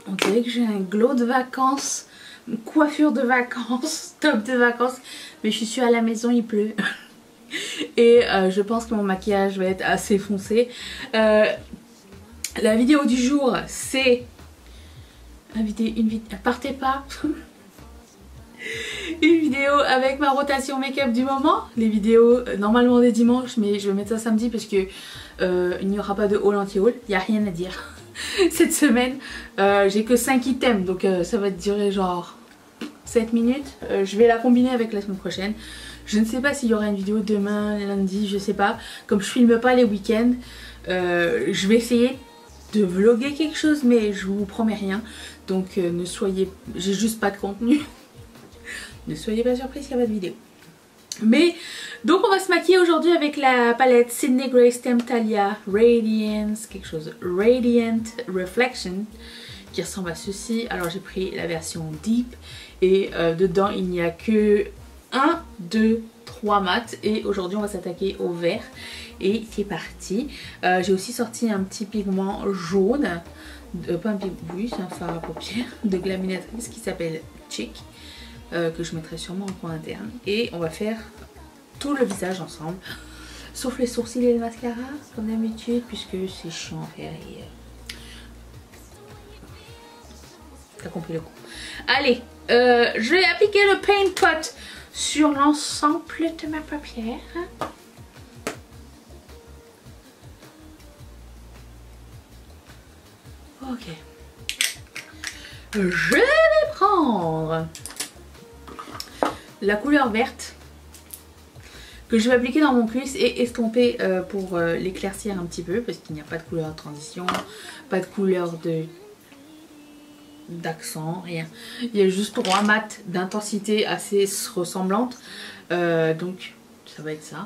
On dirait que j'ai un glow de vacances, une coiffure de vacances, top de vacances. Mais je suis à la maison, il pleut. Et je pense que mon maquillage va être assez foncé. La vidéo du jour, c'est... Partez pas. Une vidéo avec ma rotation make-up du moment. Les vidéos normalement des dimanches, mais je vais mettre ça samedi parce que il n'y aura pas de haul anti-haul. Il n'y a rien à dire. Cette semaine, j'ai que 5 items, donc ça va durer genre 7 minutes. Je vais la combiner avec la semaine prochaine. Je ne sais pas s'il y aura une vidéo demain, lundi, je sais pas. Comme je filme pas les week-ends, je vais essayer de vlogger quelque chose, mais je vous promets rien. Donc ne soyez... J'ai juste pas de contenu. Ne soyez pas surpris s'il n'y a pas de vidéo. Mais donc on va se maquiller aujourd'hui avec la palette Sydney Grace Temptalia Radiance, quelque chose, Radiant Reflection, qui ressemble à ceci. Alors j'ai pris la version Deep et dedans il n'y a que 1, 2, 3 mats. Et aujourd'hui on va s'attaquer au vert. Et c'est parti. J'ai aussi sorti un petit pigment jaune, pas un pigment, oui c'est un fard à paupières de Glaminatrice qui s'appelle Chic. Que je mettrai sûrement en coin interne. Et on va faire tout le visage ensemble. Sauf les sourcils et le mascara, comme d'habitude, puisque c'est chiant à faire et... T'as compris le coup. Allez, je vais appliquer le Paint Pot sur l'ensemble de ma paupière. Ok. Je vais prendre la couleur verte que je vais appliquer dans mon cuisse et estomper pour l'éclaircir un petit peu, parce qu'il n'y a pas de couleur de transition, pas de couleur d'accent, rien. Il y a juste 3 mats d'intensité assez ressemblantes, donc ça va être ça.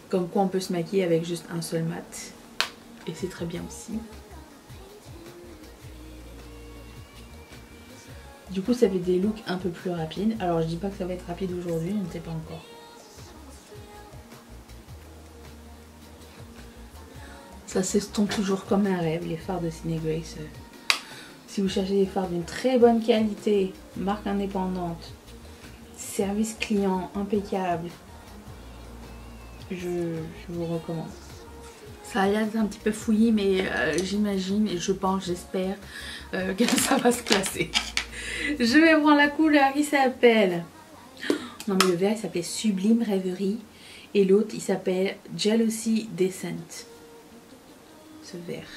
Comme quoi on peut se maquiller avec juste un seul mat et c'est très bien aussi. Du coup ça fait des looks un peu plus rapides. Alors je dis pas que ça va être rapide aujourd'hui, je ne sais pas encore. Ça s'estompe toujours comme un rêve, les fards de Sydney Grace. Si vous cherchez des fards d'une très bonne qualité, marque indépendante, service client impeccable, je vous recommande. Ça a l'air un petit peu fouillis, mais j'imagine et je pense, j'espère que ça va se classer. Je vais prendre la couleur qui s'appelle... Non mais le vert il s'appelait Sublime Rêverie et l'autre il s'appelle Jealousy Descent. Ce vert.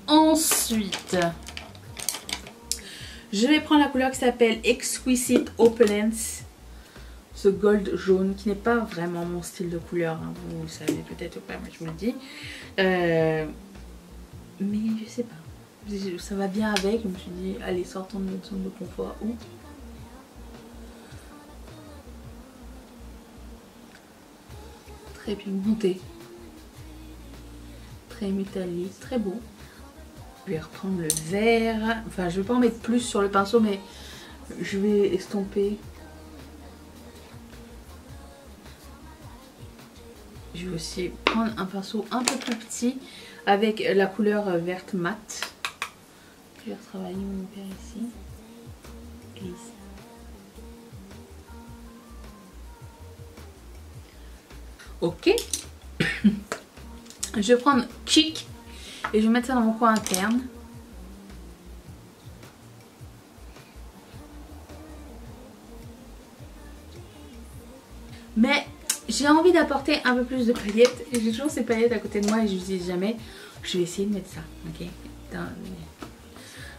Ensuite, je vais prendre la couleur qui s'appelle Exquisite Opulence. Ce gold jaune qui n'est pas vraiment mon style de couleur, hein. Vous le savez peut-être pas, mais je vous le dis. Mais je sais pas. Ça va bien avec. Je me suis dit, allez, sortons de notre zone de confort. Ouh. Très pigmenté. Très métallique. Très beau. Je vais reprendre le vert. Enfin, je vais pas en mettre plus sur le pinceau, mais je vais estomper. Je vais aussi prendre un pinceau un peu plus petit avec la couleur verte mat. Je vais retravailler mon vert ici. Et ici. Ok. Je vais prendre Chic et je vais mettre ça dans mon coin interne. Mais j'ai envie d'apporter un peu plus de paillettes. J'ai toujours ces paillettes à côté de moi et je ne les utilise jamais. Je vais essayer de mettre ça. Ok.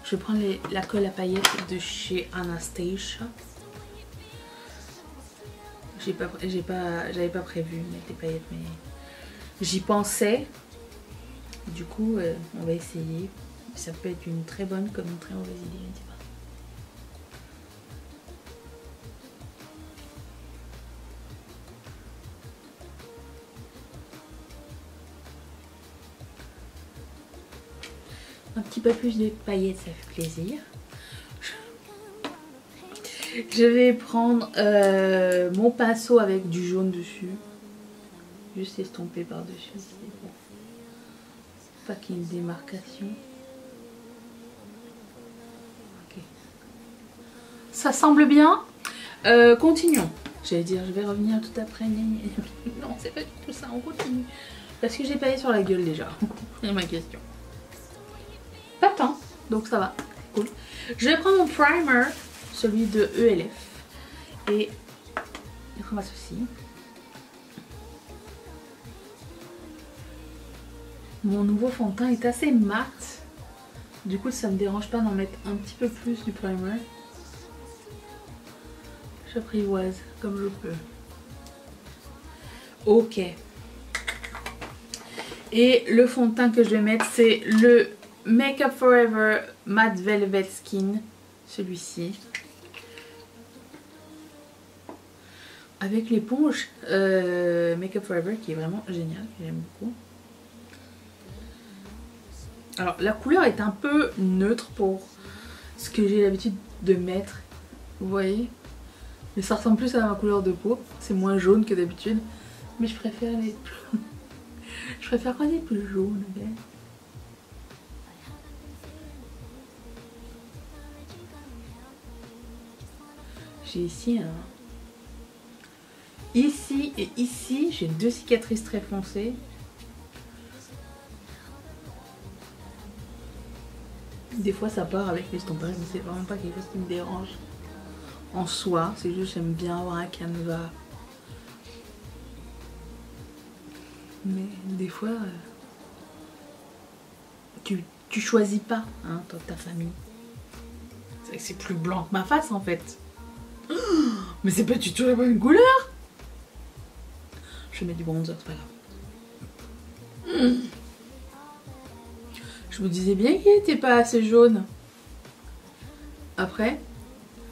Je vais prendre la colle à paillettes de chez Anastasia. J'avais pas prévu mettre des paillettes, mais j'y pensais. Du coup, on va essayer. Ça peut être une très bonne comme une très mauvaise idée, je ne sais pas. Un petit peu plus de paillettes, ça fait plaisir. Je vais prendre mon pinceau avec du jaune dessus. Juste estomper par-dessus. Bon. Pas qu'il y ait une démarcation. Ok. Ça semble bien. Continuons. J'allais dire, je vais revenir tout après. Non, c'est pas du tout ça. On continue. Parce que j'ai paillé sur la gueule déjà. C'est ma question. Pas tant. Donc ça va. Cool. Je vais prendre mon primer. Celui de ELF. Et le format ceci. Mon nouveau fond de teint est assez mat. Du coup, ça me dérange pas d'en mettre un petit peu plus du primer. J'apprivoise comme je peux. Ok. Et le fond de teint que je vais mettre, c'est le Make Up Forever Matte Velvet Skin. Celui-ci. Avec l'éponge Make Up Forever qui est vraiment génial. J'aime beaucoup. Alors la couleur est un peu neutre pour ce que j'ai l'habitude de mettre. Vous voyez? Mais ça ressemble plus à ma couleur de peau. C'est moins jaune que d'habitude. Mais je préfère les plus... je préfère quand il est plus jaune. Okay? J'ai ici un... Ici et ici, j'ai deux cicatrices très foncées. Des fois ça part avec l'estompage, mais c'est vraiment pas quelque chose qui me dérange en soi. C'est juste j'aime bien avoir un canevas. Mais des fois, tu choisis pas, hein, toi, ta famille. C'est vrai que c'est plus blanc que ma face en fait. Mais c'est pas du tout la bonne couleur. Je vais mettre du bronzer, c'est pas grave. Je vous disais bien qu'il n'était pas assez jaune. Après,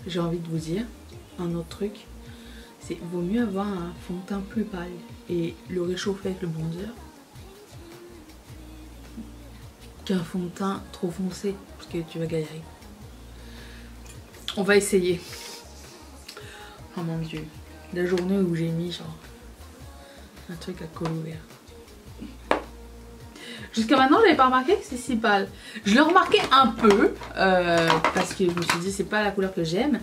j'ai envie de vous dire un autre truc. C'est vaut mieux avoir un fond de teint plus pâle et le réchauffer avec le bronzer qu'un fond de teint trop foncé parce que tu vas galérer. On va essayer. Oh mon dieu. La journée où j'ai mis genre un truc à colorer. Jusqu'à maintenant, j'avais pas remarqué que c'est si pâle. Je l'ai remarqué un peu parce que je me suis dit c'est pas la couleur que j'aime.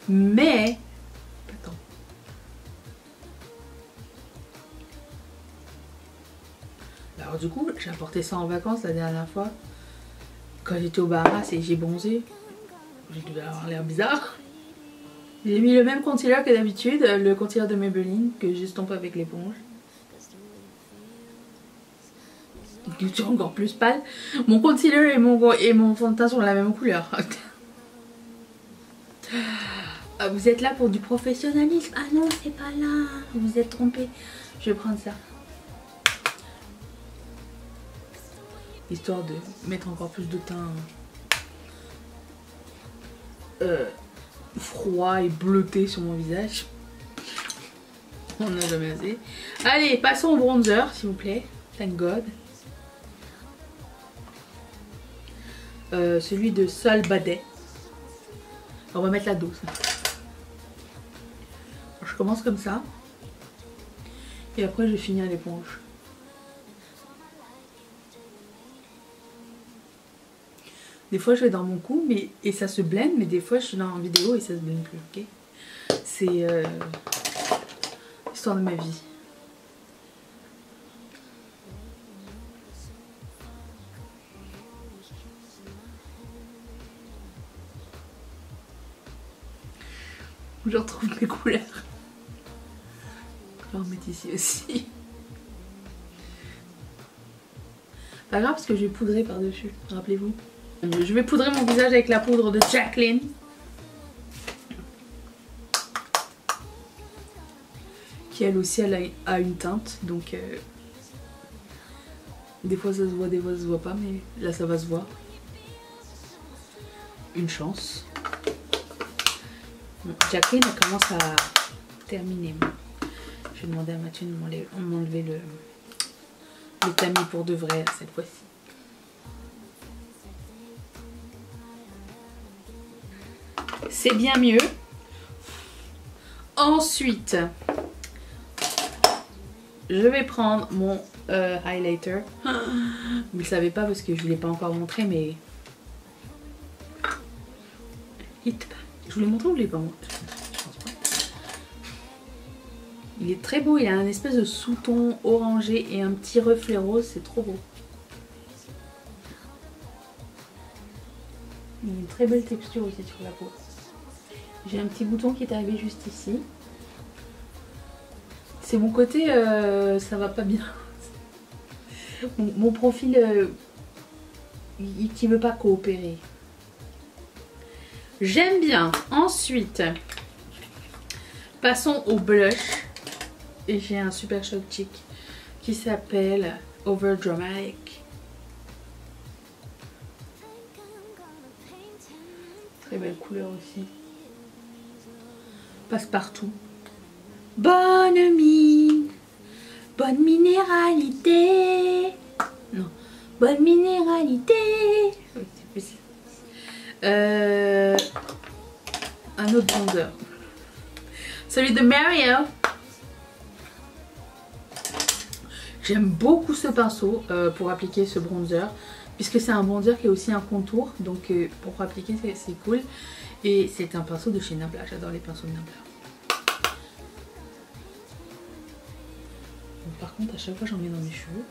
Mais attends. Alors du coup, j'ai apporté ça en vacances la dernière fois quand j'étais au Bahamas et j'ai bronzé. J'ai dû avoir l'air bizarre. J'ai mis le même concealer que d'habitude, le concealer de Maybelline que j'estompe avec l'éponge. Il est encore plus pâle. Mon concealer et mon fond de teint sont la même couleur. Ah, vous êtes là pour du professionnalisme. Ah non, c'est pas là. Vous vous êtes trompé. Je vais prendre ça. Histoire de mettre encore plus de teint froid et bleuté sur mon visage. On n'a jamais assez. Allez, passons au bronzer, s'il vous plaît. Thank God. Celui de Sol Badet. On va mettre la dose. Je commence comme ça. Et après, je finis à l'éponge. Des fois, je vais dans mon cou et ça se blende. Mais des fois, je suis dans la vidéo et ça se blende plus. Ok, c'est l'histoire de ma vie. Je retrouve mes couleurs. On va en mettre ici aussi. Pas grave parce que je vais poudrer par-dessus, rappelez-vous. Je vais poudrer mon visage avec la poudre de Jacqueline. Qui elle aussi elle a une teinte. Donc des fois ça se voit, des fois ça se voit pas. Mais là ça va se voir. Une chance. Bon, Jacqueline elle commence à terminer. Je vais demander à Mathieu de m'enlever le tamis pour de vrai cette fois-ci. C'est bien mieux. Ensuite, je vais prendre mon highlighter. Vous ne le savez pas parce que je ne vous l'ai pas encore montré, mais... Je vous l'ai montré ou je ne l'ai pas montré? Je pense pas. Il est très beau, il a un espèce de sous-ton orangé et un petit reflet rose, c'est trop beau. Il a une très belle texture aussi sur la peau. J'ai un petit bouton qui est arrivé juste ici. C'est mon côté, ça va pas bien. Mon profil qui veut pas coopérer. J'aime bien. Ensuite, passons au blush. Et j'ai un super choc chic qui s'appelle Over Dramatic. Très belle couleur aussi. Passe partout. Bonne mine. Bonne minéralité. Non. Bonne minéralité. Oui, c'est plus ça. Un autre bronzer. Celui de Marielle. J'aime beaucoup ce pinceau pour appliquer ce bronzer. Puisque c'est un bronzer qui est aussi un contour. Donc pour appliquer c'est cool. Et c'est un pinceau de chez Nabla. J'adore les pinceaux de Nabla. Donc, par contre à chaque fois j'en mets dans mes cheveux.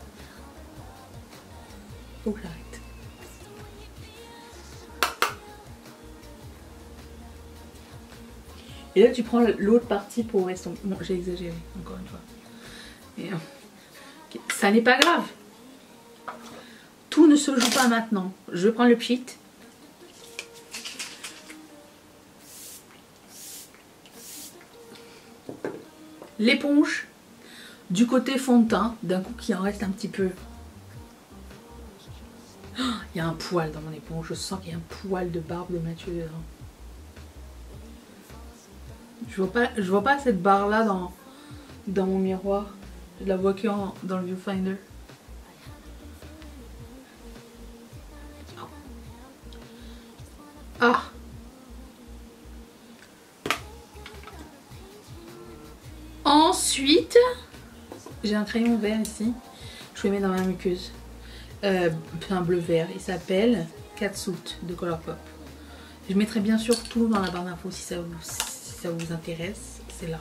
Faut que j'arrête. Et là tu prends l'autre partie pour estomper. Bon, j'ai exagéré encore une fois. Et, okay. Ça n'est pas grave. Tout ne se joue pas maintenant. Je prends le pchit. L'éponge du côté fond de teint, d'un coup qui en reste un petit peu. Oh, il y a un poil dans mon éponge, je sens qu'il y a un poil de barbe de Mathieu dedans. Je vois pas cette barre là dans mon miroir. Je la vois que dans le viewfinder. Ah! Ensuite, j'ai un crayon vert ici. Je vais mettre dans ma muqueuse. Un bleu vert. Il s'appelle Catsuit de Colourpop. Je mettrai bien sûr tout dans la barre d'infos si ça vous intéresse. C'est là.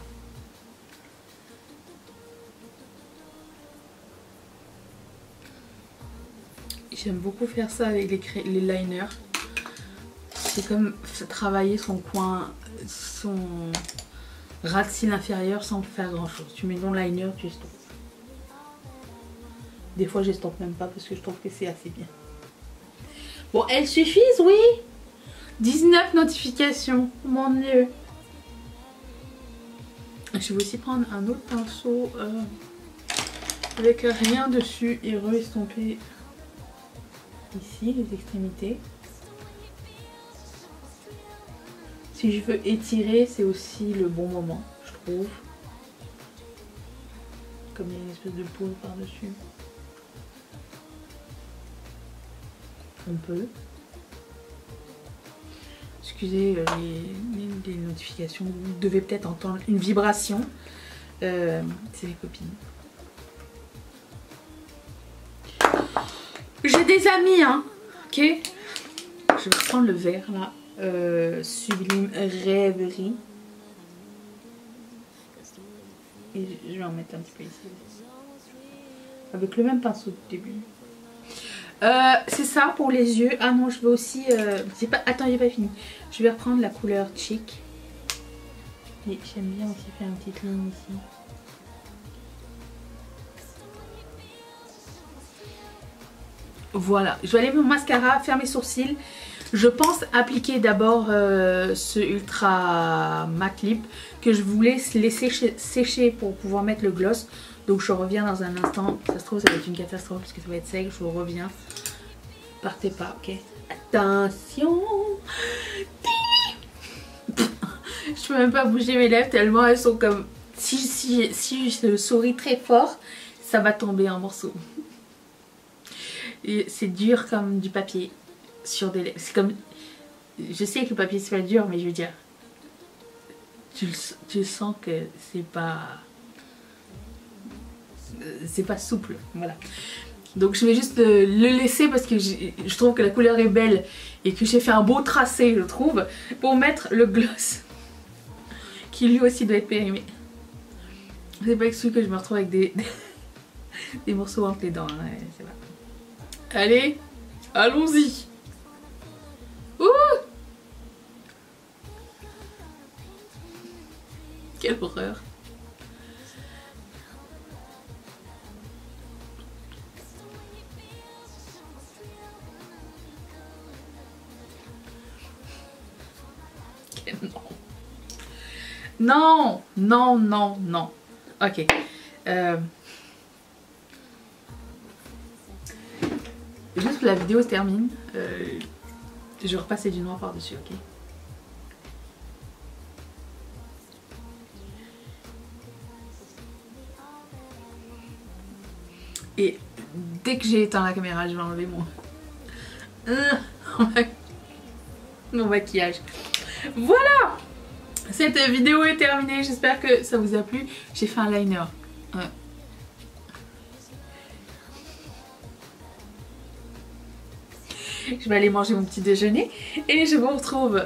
J'aime beaucoup faire ça avec les liners. C'est comme travailler son coin, son ras de cils inférieur sans faire grand chose. Tu mets ton liner, tu estompes. Des fois j'estompe même pas parce que je trouve que c'est assez bien. Bon, elles suffisent, oui. 19 notifications, mon dieu. Je vais aussi prendre un autre pinceau avec rien dessus et re-estomper ici les extrémités. Si je veux étirer, c'est aussi le bon moment, je trouve. Comme il y a une espèce de poudre par-dessus. On peut. Excusez les notifications, vous devez peut-être entendre une vibration. C'est les copines. J'ai des amis, hein. Ok. Je vais reprendre le vert là. Sublime Rêverie. Et je vais en mettre un petit peu ici. Avec le même pinceau du début. C'est ça pour les yeux. Ah non, je vais aussi... Attends, j'ai pas fini. Je vais reprendre la couleur Chic. Et j'aime bien aussi faire une petite ligne ici. Voilà. Je vais aller mon mascara, faire mes sourcils. Je pense appliquer d'abord ce Ultra Matte Lip que je voulais laisser sécher pour pouvoir mettre le gloss. Donc je reviens dans un instant. Ça se trouve ça va être une catastrophe parce que ça va être sec. Je reviens. Partez pas, ok? Attention. Je peux même pas bouger mes lèvres tellement elles sont comme... Si je souris très fort, ça va tomber en morceaux. C'est dur comme du papier sur des lèvres. C'est comme... Je sais que le papier c'est pas dur, mais je veux dire... tu sens que c'est pas souple, voilà. Donc je vais juste le laisser parce que je trouve que la couleur est belle et que j'ai fait un beau tracé, je trouve, pour mettre le gloss qui lui aussi doit être périmé. C'est pas exclu que je me retrouve avec des morceaux entre les dents, hein, c'est pas. Allez, allons-y. Ouh, quelle horreur. Non, non, non, non. Ok. Juste que la vidéo se termine, je vais repasser du noir par-dessus, ok? Et dès que j'ai éteint la caméra, je vais enlever mon maquillage. Voilà! Cette vidéo est terminée, j'espère que ça vous a plu. J'ai fait un liner. Je vais aller manger mon petit déjeuner et je vous retrouve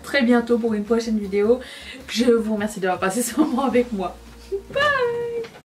très bientôt pour une prochaine vidéo. Je vous remercie d'avoir passé ce moment avec moi. Bye!